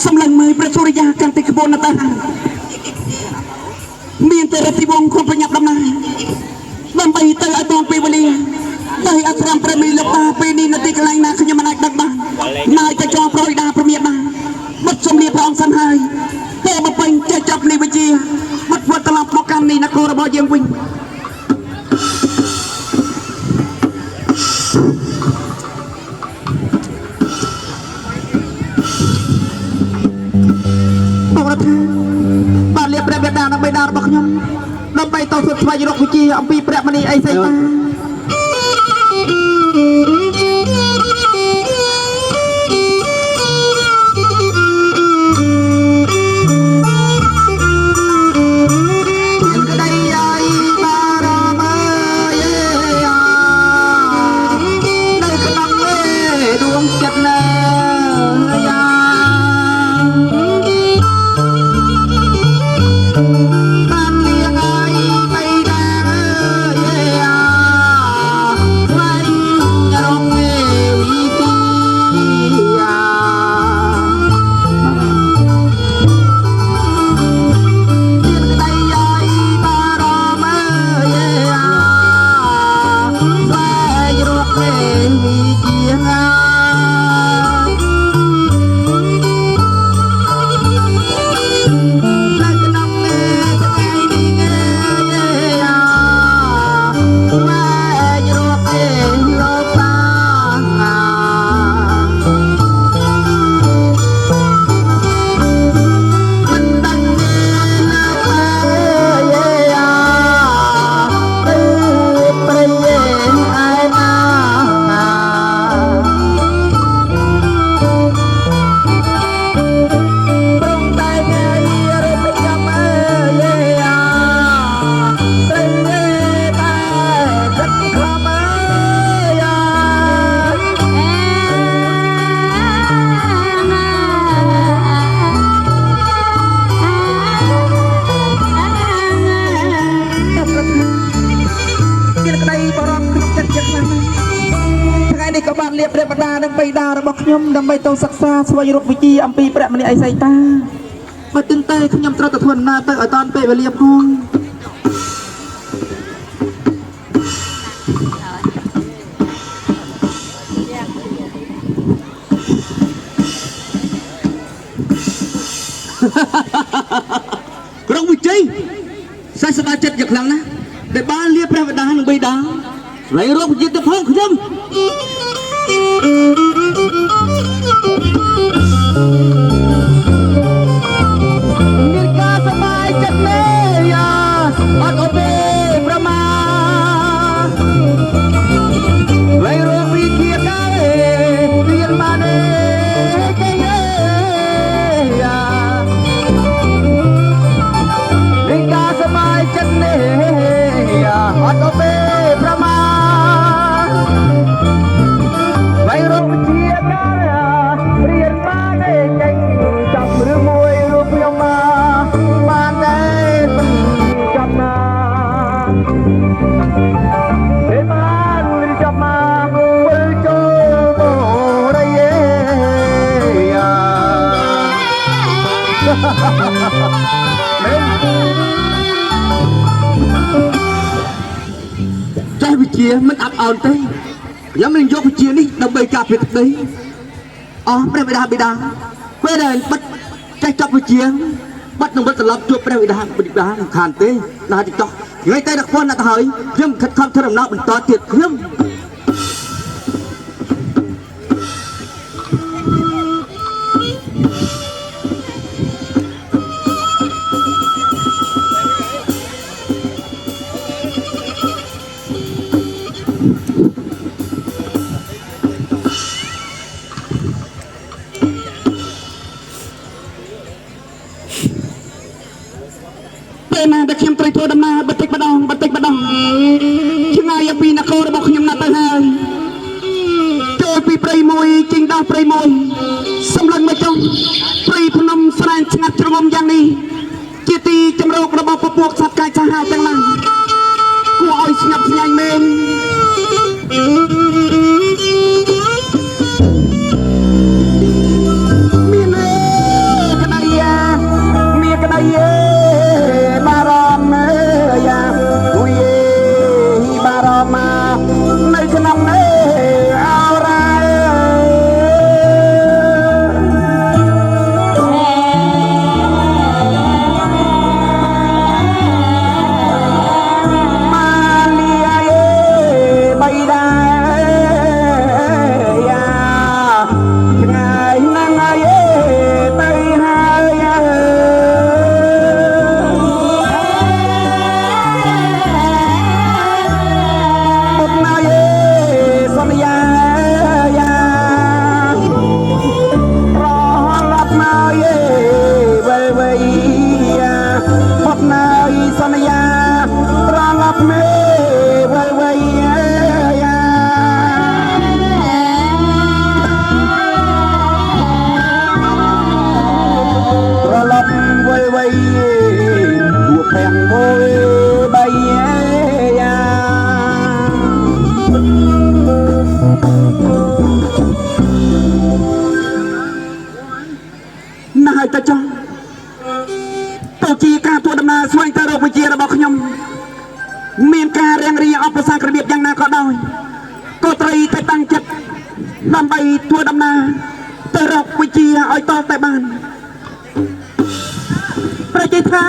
สำหรับมือประสุริยากันติขบวนตามีแต่รติวงคนประหยัดดำนาลำไปเตอตอนปีวันนี้ได้อัตรามประมีลบตาปีนี้นาทีกลายนาขยมนักดักบ้านนายจะจองโปรยดาประเมียมาบัดสมเด็จพระองค์สันหายเตอมาเป็นจะจับลีวิจีบัดวัดตลาดโปรแกรมนี้นักโกระบอยยังวิ่งบ้านเรียบเรียบดานักใบดาบักยมลำไปต่อสุดสบายยุโรปวิจีอัมพีแปรมณีไอไซตาเรียบเรียบดาดังไปดาระบอกขยมดังไปตรงศักษาสวายรุกวิจีอัมพีแปรมณีไอไซตามาตึงเตยขยมตระตะทวนนาเตยตอนเปเรียบห้องรองวิจีใส่สบายจัดอย่างหลังนะแต่บ้านเรียบเรียบดาดังไปดาไรรบยึดตะพงขยมมิกาสบายจัดเลยอ่ะอัดโอเบประมาไรรบวิเกียร์กันเรียนมาเน่เกย์อ่ะมิกาสบายจัดเลยอ่ะอัดโอเบประมาไรรบวิเกียร์กันเรียนมาเน่เกย์จับหรือมวยรูปยมมาบ้านเน่จับมาเดินมาหรือจับมาเปิดโจโมไรเย่ใจวิเชียมันอับอ่อนเต้ยังมันยกวิเชียนี่ดับเบิลกาผิดตีอ๋อไม่ได้ไม่ได้ไม่ได้บัดใจจับวิเชียบัดน้องบัดตลอดตัวไม่ได้ไม่ได้ขานเต้นาจิตจ่อไงเต้นักพ่นนักเหยเพิ่มขัดคำเท่านั้นเป็นต่อเจ็ดเพิ่มมาตะเคียนตรีโทดมาบัติกบดองช่างไงปีนักโกระบอกยมนาตาหายโจยปีปรีมวยจริงดาวปรีมวยสำลังมาจงปรีพนมสลายชงัดจงมอย่างนี้จิตีจำโรกระบอกพวกสัตว์กายจะหาจังนั้นกูอ้อยสงับสยายเมน เ ហើយទៅចុះទៅជាការធ្វើដំណើរស្វែងទៅរកវិជារបស់ខ្ញុំមានការរៀងរៀអបសារបៀបយ៉ាងណាក៏ដោយក៏ត្រូវតែតាំងចិត្តដើម្បីធ្វើដំណើរទៅរកវិជាឲ្យតតែបានប្រជាថា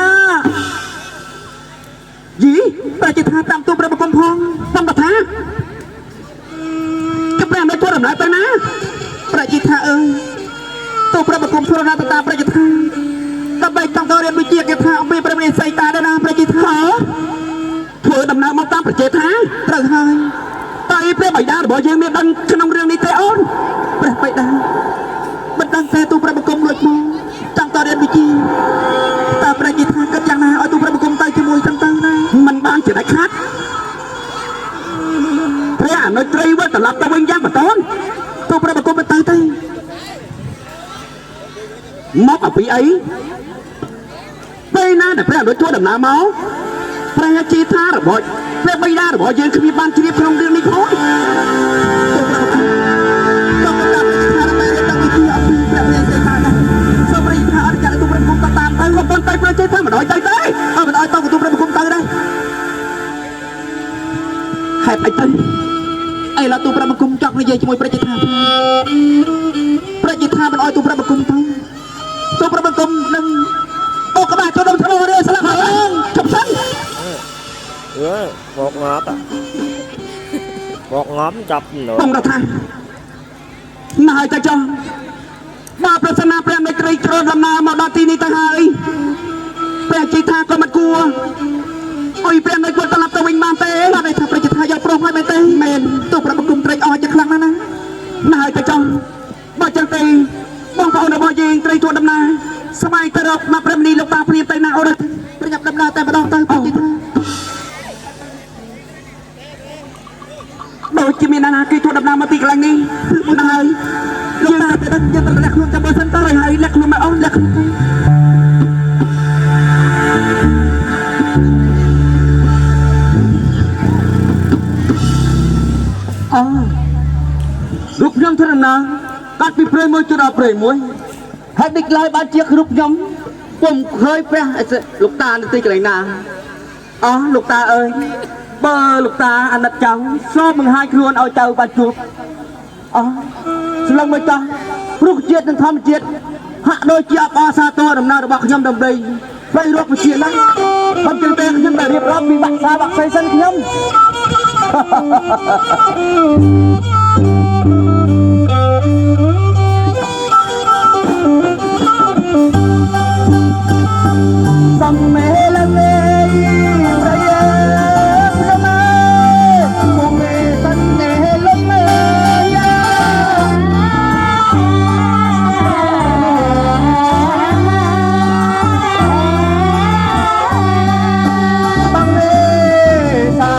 យីប្រជាថាតាមទូព្រះបង្គំផងតាមកថាកប្រាំនៅធ្វើដំណើរទៅណាប្រជាថាអើយទូព្រះបង្គំធ្វើដំណើរទៅតាមប្រជាថាដើម្បីចង់ទៅរៀនវិជាគេថាអំពីព្រះមេសីតាដែរណាប្រជាថាធ្វើដំណើរមកតាមប្រជាថាត្រូវហើយតែព្រះបិតារបស់យើងមានដឹងក្នុងរឿងនេះទេអូនព្រះបិតាមិនដឹងតែទូព្រះបង្គំលួចមកចង់ទៅរៀនវិជាតែប្រជាថាគិតយ៉ាងណាឲ្យទូព្រះបង្គំទៅជាមួយទាំងទៅណាមិនបានជាដាច់ខាត់ព្រះអនុត្រីវិលត្រឡប់ទៅវិញយ៉ាងបន្តទូព្រះបង្គំមិនទៅទេមកអំពីអីពេលណាដែលព្រះអនុធ្វើដំណើរមកព្រះជាថារបស់ព្រះបិតារបស់យើងគ្មានបានជ្រាបក្នុងរឿងនេះផងទូព្រះបង្គំតាមថាតែទៅវិជាអំពីព្រះមេសីតាណាសូមព្រះថាអរចាទូព្រះបង្គំតាមទៅក៏ប៉ុន្តែព្រះជាថាមិនឲ្យទៅទេអត់មិនឲ្យទៅទូព្រះបង្គំទៅដែរហេតុអីទៅអីឡាទូព្រះបង្គំចង់និយាយជាមួយព្រះជាថាព្រះជាថាមិនឲ្យទូព្រះបង្គំទៅទូព្រះបង្គំនឹងអូក្បាលចូលដល់ធ្នូរៀស្លាប់ហើយជប់សិនមកងាប់មកងាប់ចាប់នោះបងរដ្ឋាណាហើយតែចុះបើប្រសិនណាព្រះមេត្រីជ្រុលដំណើរមកដល់ទីនេះទៅហើយព្រះជាថាក៏មិនគួរអុយព្រះនៅគួរត្រឡប់ទៅវិញបានទេបានថាព្រះជាថាយកប្រុសហើយមែនទេមែនទូព្រះបង្គំត្រេកអរជាខ្លាំងណាស់ណាហើយតែចុះបើចឹងទេបងប្អូនរបស់យើងត្រីទួដំណើរស្វែងទៅរកមកព្រះមនីលោកតាព្រាមទៅណាអូនប្រញាប់ដំណើរតែម្ដងទៅព្រះជាថាដូចជាមានណាគេធ្វើដំណើរមកទីកន្លែងនេះមិនដឹងហើយលោកតាទៅដឹងយើងត្រូវលាក់ខ្លួនចាំមើលសិនទៅហើយលាក់ខ្លួនមកអូនលាក់ខ្លួនទៅរូបខ្ញុំធ្វើដំណើរកាត់ពីព្រៃមួយទៅដល់ព្រៃមួយហើយដឹកឡើយបានជារូបខ្ញុំពុំឃើញព្រះលោកតានៅទីកន្លែងណាលោកតាអើយបើលោកតាអាណិតចង់សូមបង្ហាញខ្លួនឲ្យទៅបានជួបស្លឹងមួយចោះរុក្ខជាតិនិងធម្មជាតិហាក់ដូចជាអបអរសាទរដំណើររបស់ខ្ញុំដើម្បីស្វែងរកវិជាណាខ្ញុំជឿតែខ្ញុំได้រៀបរាប់ពីបាក់សាបាក់ផ្សេងសិនខ្ញុំសំមេលមេប្រយ័ត្នប្រមាមុំមេសនេលមេយាបងមេសា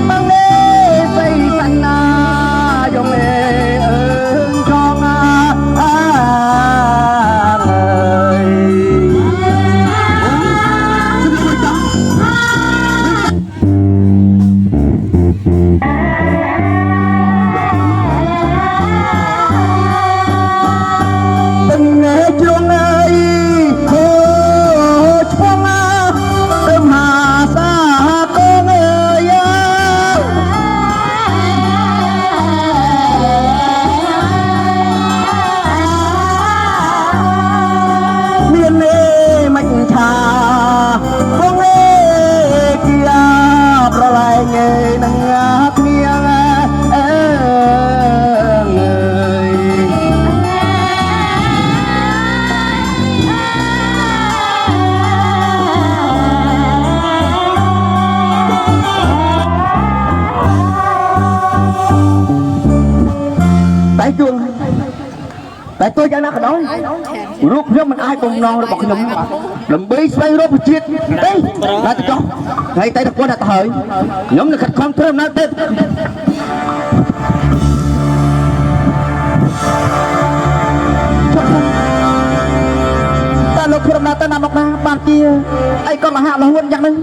បងមេសៃសណាយងមេអើងចងតែtôiយ៉ាងណាក៏ដោយរូបខ្ញុំមិនអាចបំណងរបស់ខ្ញុំដើម្បីស្វែងរកជាតិទេតែចុះថ្ងៃតែទៅគាត់ទៅហើយខ្ញុំនឹងខិតខំធ្វើដំណើរទៀតតែលោកធ្វើដំណើរទៅណាមកណាបានជាអីក៏មហាលហ៊ុនយ៉ាងនេះ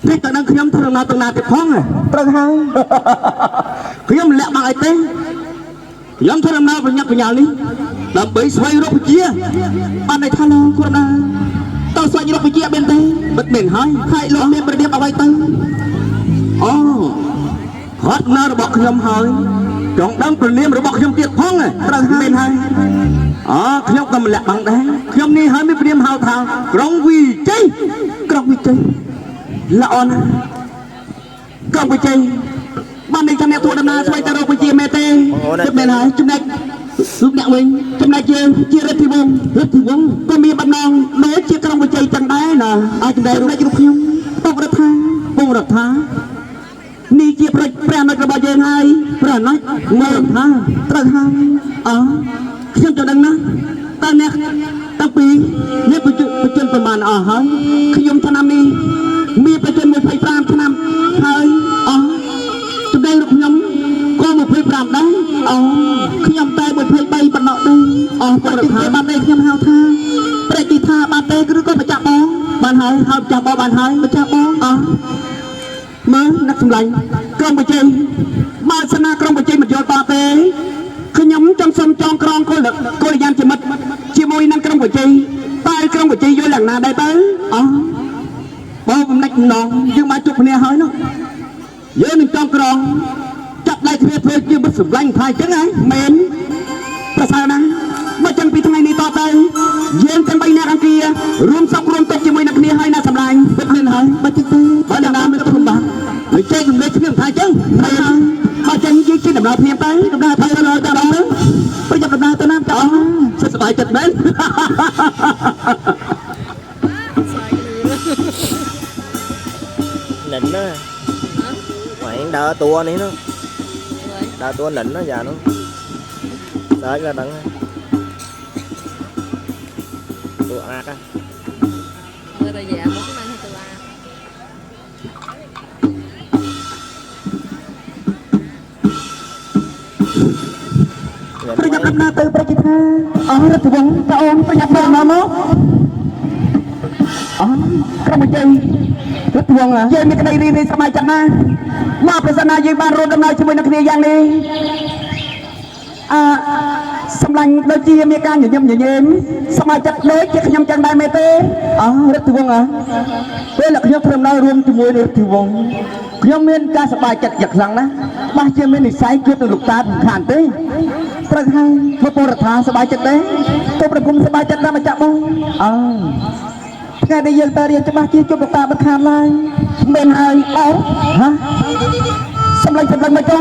នេះតើនឹងខ្ញុំធ្វើដំណើរទៅណាទៀតផងត្រូវហើយខ្ញុំលាក់បាក់អីទេ ខ្ញុំធ្វើដំណើរប្រញាប់ប្រញាល់នេះដើម្បីស្វែងរកវិជាបានន័យថាលោកគ្រូណាតើស្វែងរកវិជាបានទេបិទមែនហើយហើយលោកមានប្រឌៀបអ្វីទៅអូហត់ដំណើររបស់ខ្ញុំហើយចង់ដឹងប្រនាមរបស់ខ្ញុំទៀតផងត្រូវមែនហើយខ្ញុំក៏ម្លាក់បងដែរខ្ញុំនេះហើយមានព្រាមហៅថាក្រុងវិជ័យល្អណាស់ក្រុងវិជ័យបាននេះខ្ញុំអ្នកធ្វើដំណើរស្វែងរកវិជាមែនទេមែនហើយចំណែកលោកអ្នកវិញចំណែកយើងជារដ្ឋាភិបាលក៏មានបំណងដូចជាក្រុងវិជ័យចឹងដែរណាអាចចំណែករូបខ្ញុំពងរដ្ឋានេះជាព្រះអនុត្តរបស់យើងហើយព្រះអនុត្តមើលថាត្រូវហើយខ្ញុំចង់ដឹងណាតើអ្នកតាំងពីអ្នកបញ្ជនប្រមាណអស់ហើយខ្ញុំឆ្នាំនេះមានបញ្ជន25ឆ្នាំហើយចំណែករូបខ្ញុំក៏25ដែរខ្ញុំតែ23ប៉ុណ្ណោះដែរប្រតិទេបានទេខ្ញុំហៅថាប្រតិថាបានទេឬក៏ម្ចាស់បងបានហើយហៅម្ចាស់បងបានហើយម្ចាស់បងមើលអ្នកសម្លាញ់ក្រុមបច្ចេកបើសិនណាក្រុមបច្ចេកមិនយល់តទេខ្ញុំចង់សុំចងក្រងគោលយ៉ាងជាមិត្តជាមួយនឹងក្រុមបច្ចេកតែក្រុមបច្ចេកយល់យ៉ាងណាដែរទៅបងកំណត់ម្ដងយើងបានជួបគ្នាហើយនោះយើងនឹងចងក្រងចាប់ដៃគ្នាធ្វើជាមិត្តសម្លាញ់ថាអញ្ចឹងហ៎មែនប្រសើរណាស់បើចឹងពីថ្ងៃនេះតទៅយើងទាំង3នាក់អង្គារួមសពរួមទុកជាមួយនឹងគ្នាហើយណាសម្លាញ់ពិតមែនហើយបើចឹងទេបើដំណើរមិនទៅបាទហើយចេះជំនឿគ្នាថាអញ្ចឹងមែនហើយបើចឹងយើងជិះដំណើរភ្លាមទៅដំណើរទៅដល់ទៅដល់ប្រចាំដំណើរទៅណាតសុខសប្បាយចិត្តមែនnịnh đó mày đỡ tua này nó đỡ tua nịnh nó giờ nó đỡ ra đặng tua ác á người ta dạ một cái này tua ácប្រញាប់ដំណើរទៅប្រជាថារដ្ឋវង្សតាអូនប្រញាប់ដំណើរមកក្រុមវិជ័យរដ្ឋវង្សយើងមានក្តីរីករាយសប្បាយចិត្តណាស់មកប្រសិនណាយើងបានរួមដំណើរជាមួយនឹងគ្នាយ៉ាងនេះសម្លាញ់ដូចជាមានការញញឹមញញែមសប្បាយចិត្តដូចជាខ្ញុំចឹងដែរមែនទេរដ្ឋវង្សពេលខ្ញុំធ្វើដំណើររួមជាមួយនឹងរដ្ឋវង្សខ្ញុំមានការសប្បាយចិត្តយ៉ាងខ្លាំងណាស់បាសជាមាននិស័យជួបនឹងលោកតាមិនខានទេត្រូវហើយធ្វើពរដ្ឋាសប្បាយចិត្តទេទៅប្រគំសប្បាយចិត្តណាស់មកចាក់បងថ្ងៃនេះយើងទៅរៀនច្បាស់ជាជួបលោកតាមិនខានឡើយមែនហើយសម្លាញ់មកចុះ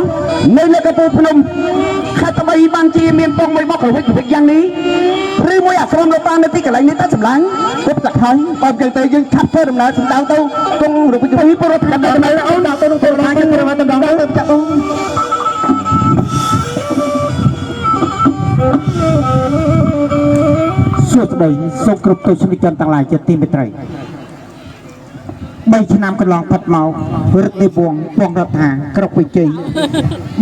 នៅលើកំពូលភ្នំខេត្តត្បូងបានជាមានពងមួយមកប្រវិចយ៉ាងនេះឬមួយអាស្រមលោកតានៅទីកន្លែងនេះទៅសម្លាញ់ពុតចាក់ហើយបើយើងទៅយើងឆាប់ធ្វើដំណើរសម្ដៅទៅគង់រូបវិធីពលរដ្ឋដំណើរដល់ទៅនឹងពលរដ្ឋយើងត្រូវតែដំណើរទៅចាក់បងសួស្តីសូមគ្រប់ទស្សនិកជនទាំងឡាយជាទីមេត្រី3ឆ្នាំកន្លងផុតមករដ្ឋាភិបាលពងរដ្ឋាក្រុងវិជ័យ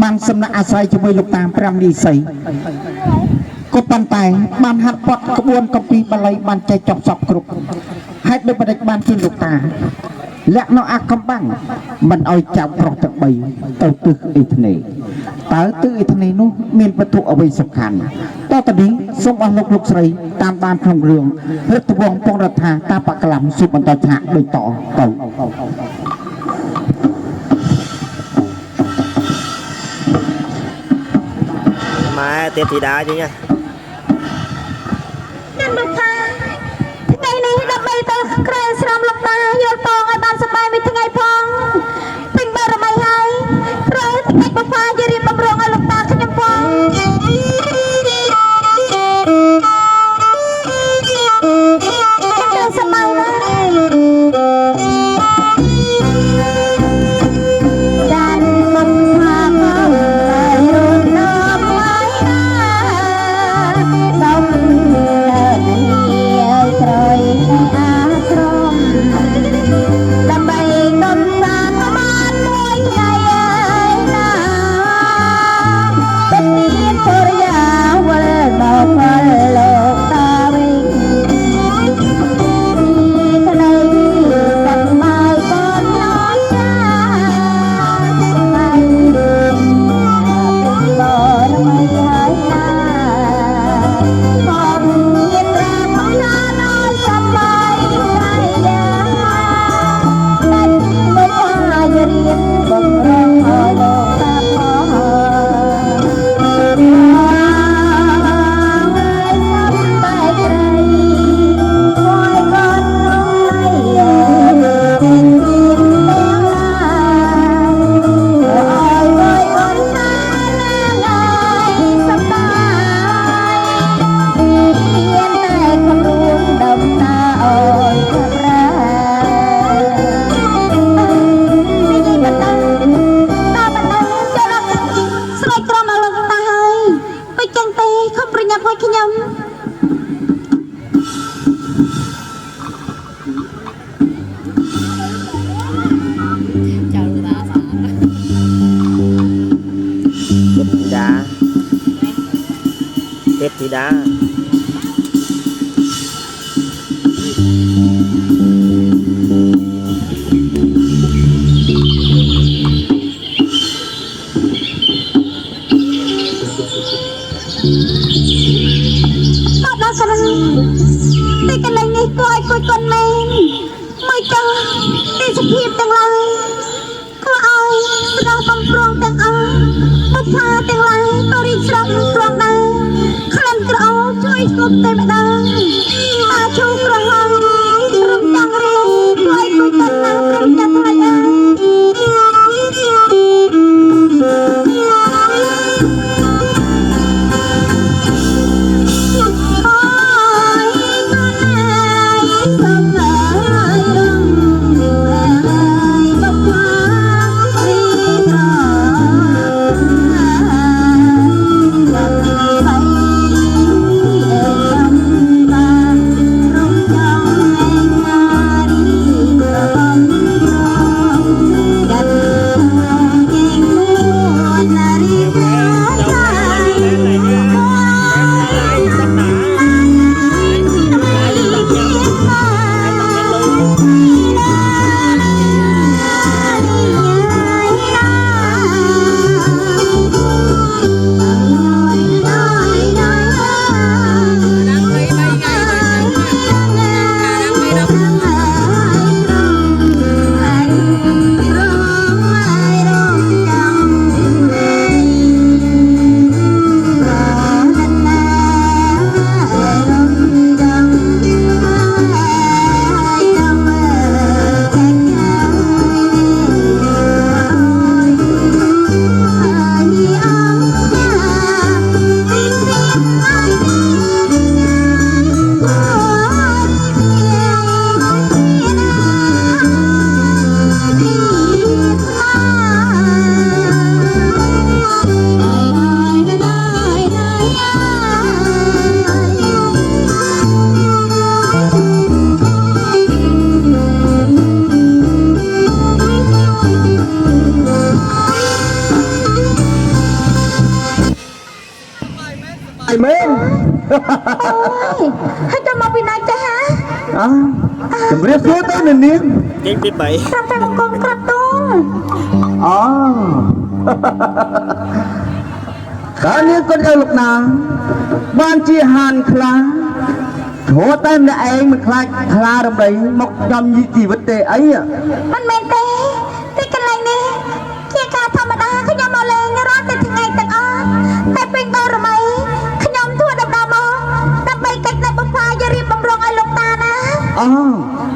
បានសំណាក់អាស្រ័យជាមួយលោកតា5នីសីក៏ប៉ុន្តែបានហាត់ពត់ក្បួនកម្ពីបាលីបានចែកចប់សពគ្រប់ហេតុដូចម្ដេចបានជាលោកតាលាក់នៅអាកំបាំងមិនអោយចៅប្រុសទាំង3ទៅទិសអ៊ីធ្នេតើទិសអ៊ីធ្នេនោះមានវត្ថុអ្វីសំខាន់តទៅនេះសូមអស់លោកស្រីតាមបានក្នុងរឿងរដ្ឋវង្សពងរដ្ឋាតាបកលំសុបបន្តឆាកដូចតទៅmà tiết thì đá chứ nha nhân được thaថ្ងៃនេះដើម្បីទៅក្រែស្រមលោកតាយល់តងឲ្យបានសប្បាយមួយថ្ងៃផងពេញបារមីហើយព្រោះថ្ងៃបបាជារៀបបំរុងឲ្យលោកតាខ្ញុំផងខ្ញុំសប្បាយណាស់ចានមិនថាមកហើយរត់ណាប់ហើយណាសូមក្រោយអាស្រមដើម្បីនំសានបានមួយថ្ងៃហើយណាទឹកមានពរយា ខំប្រញាប់ឲ្យខ្ញុំ Tiếp thì đá ដល់ដល់ស្រីតែកន្លែងនេះគួរឲ្យគួយកូនមែនមួយចុះទេសភាពទាំងឡាយគួរឲ្យស្ដាប់បំប្រងទាំងអស់បុប្ផាទាំងឡាយក៏រីកស្រស់នឹងព្រមដែរក្លិនក្រអូបជួយស្គប់តែម្ដងអាឈូក្រហមរំចាំងរៀងគួរឲ្យគួយកូនណាព្រមចាំថ្លៃអើហើយទៅមកពីណាចាស់ហ៎ ជំរាបសួរទៅនាង Chính tiếp bảy ប្រាប់តែបង្គំក្រាបទូល កាលនាងគាត់ឲ្យលោកណាបានជាហានខ្លាធោះតែម្នាក់ឯងមិនខ្លាចខ្លារំដីមកចំយីជីវិតទេអី មិនមែនទេទីកន្លែងនេះជាការធម្មតាខ្ញុំមកលេងរាល់តែថ្ងៃទាំងអស់តែពេញដល់រមីខ្ញុំធ្វើដំណើរមកដើម្បីកិច្ចនៅបំផាយរៀបបំរុងឲ្យលោកតាណា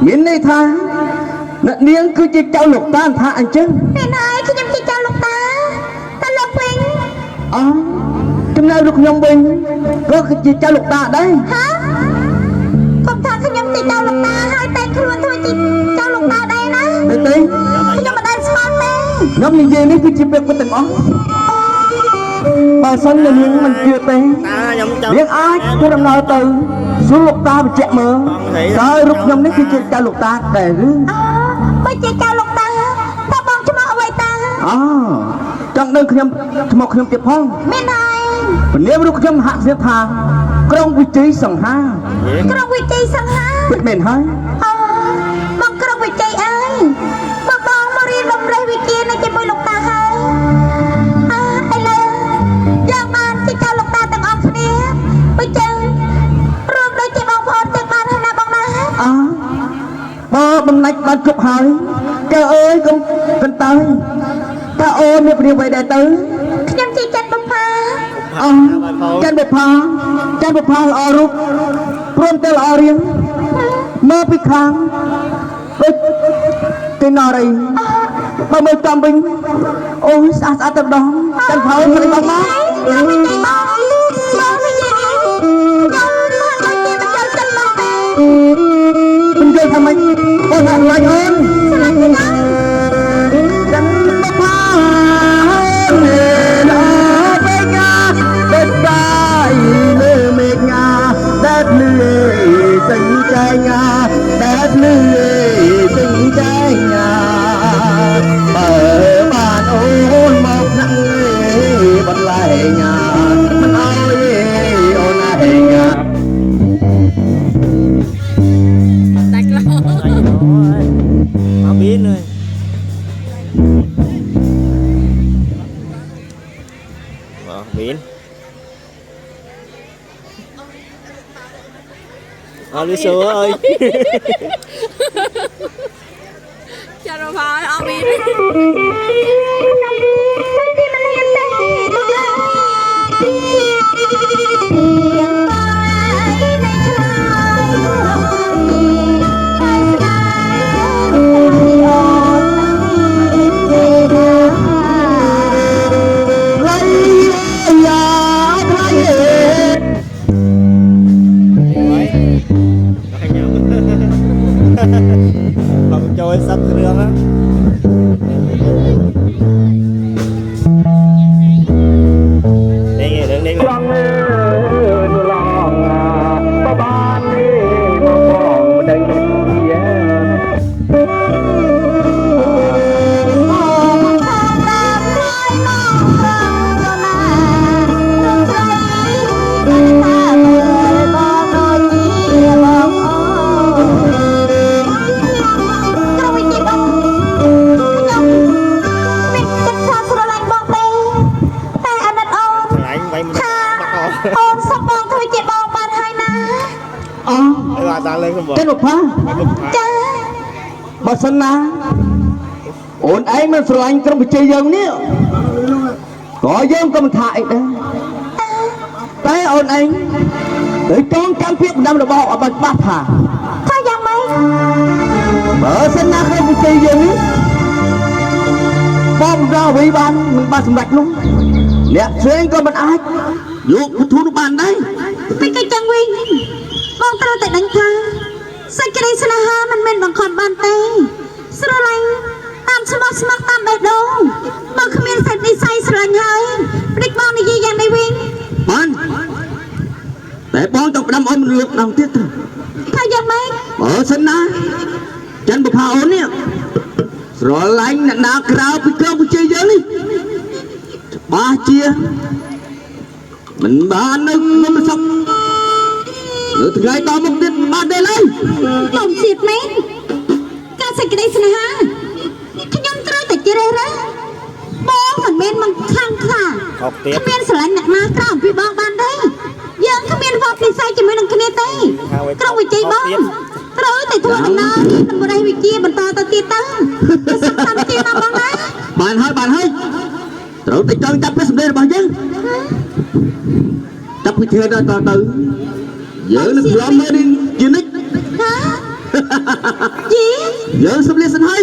មានន័យថាអ្នកនាងគឺជាចៅលោកតាថាអញ្ចឹង ពេលហើយខ្ញុំជាចៅលោកតាតែលោកវិញ ចំណែកលោកខ្ញុំវិញក៏គឺជាចៅលោកតាដែរ ហ៎កុំថាខ្ញុំជាចៅលោកតាហើយតែខ្លួនធ្វើជាចៅលោកតាដែរណា ទេ ខ្ញុំមិនដែលស្គាល់ទេ ខ្ញុំនិយាយនេះគឺជាពាក្យពិតទាំងអស់បើសិនអ្នកនាងមិនជឿទេ Ta giống នាងអាចធ្វើដំណើរទៅសួរលោកតាបញ្ជាក់មើលតើរូបខ្ញុំនេះគឺជាចៅលោកតាដែរឬ បើជាចៅលោកតាតើបងឈ្មោះអ្វីតា ចង់ដឹងខ្ញុំឈ្មោះខ្ញុំទៀតផង មានហើយ ពនាមរូបខ្ញុំហាក់ស្រៀបថាក្រុងវិជ័យសង្ហា ក្រុងវិជ័យសង្ហា ពិតមែនហើយ បងក្រុងវិជ័យអើយបងមករៀនបំរើវិជ្ជានៅជាមួយលោកតាហើយឥឡូវយ៉ាងបានជាចៅលោកតាទាំងអស់គ្នាបើចឹងរួមដូចជាបងប្អូនទាំងបានហើយណាបងណា បើបំណាច់បានជប់ហើយកែអើយកុំកន្តើយតើអូនមានព្រាបអ្វីដែរទៅ ខ្ញុំជាចិនបំផា ចាន់បុផាល្អរូបព្រមតែល្អរៀងមកពីខាងដូចទីណរីបើមើលតាមវិញអូយស្អាតតែម្ដងចាន់ផោមិនបងមក ខ្ញុំវិជ័យបងវិជ័យខ្ញុំមិនបានជាមិនចូលចិត្តមកទេ មិនយល់ថាម៉េចអូនអត់ឡាញ់អូន ស្លាប់ទៅណា ចាន់បុផាណែដល់ពេញបេតាយណ Đi sửa ơi. Cho nó phải ông đi Không chơi sắp rương á. Đi nghe đừng đi. Anh vậy mình bắt con. អូនសុំបងធ្វើជាបងបានហើយណា អូ Ê bà ta lên không bỏ. ចេះលោកផា ចា បើសិនណាអូនឯងមិនស្រឡាញ់ក្រុមវិជ័យយើងនេះក៏យើងក៏មិនថាអីដែរតែអូនឯងដូចកងកម្មភាពបណ្ដាំរបស់ឲ្យបានច្បាស់ថា ថាយ៉ាងម៉េច បើសិនណាក្រុមវិជ័យយើងនេះបងរកអ្វីបានមិនបានសម្រេចនោះអ្នកផ្សេងក៏មិនអាចយកពធនោះបានដែរ ពេលកិច្ចចឹងវិញបងត្រូវតែដឹងថាសេចក្តីស្នេហាមិនមែនបង្ខំបានទេស្រឡាញ់តាមស្មោះស្ម័គ្រតាមបេះដូងបើគ្មានសេចក្តីស័យស្រឡាញ់ហើយព្រិចបងនិយាយយ៉ាងនេះវិញ បានតែបងต้องផ្ដាំអូនមិនលើកម្ដងទៀតទៅ ថាយ៉ាងម៉េច បើសិនណាចិនបុផាអូននេះស្រឡាញ់អ្នកណាក្រៅពីក្រុមវិជ័យយើងនេះច្បាស់ជាមិនបាននឹងមិនសុខលើថ្ងៃតមកទៀតមិនបានទេឡើយ ខ្ញុំសៀតមែនការសេចក្តីស្នេហាខ្ញុំត្រូវតែជ្រើសរើសបងមិនមែនមកខាងខ្លា Học tiếp. គ្មានស្រឡាញ់អ្នកណាក្រៅពីបងបានទេយើងគ្មានវត្តពិស័យជាមួយនឹងគ្នាទេក្រុមវិជ័យបងត្រូវតែធ្វើដំណើរនឹងបរិយាវិជាបន្តទៅទៀតទៅសំខាន់ជាងណាបងណា បានហើយត្រូវតែចងចាប់ពីសម្លេងរបស់យើងចាប់ពីធ្វើដល់ទៅយើងនឹងយល់មើលនេះជានិច្ច ហ៎ជី យើងសម្លេងសិនហើយ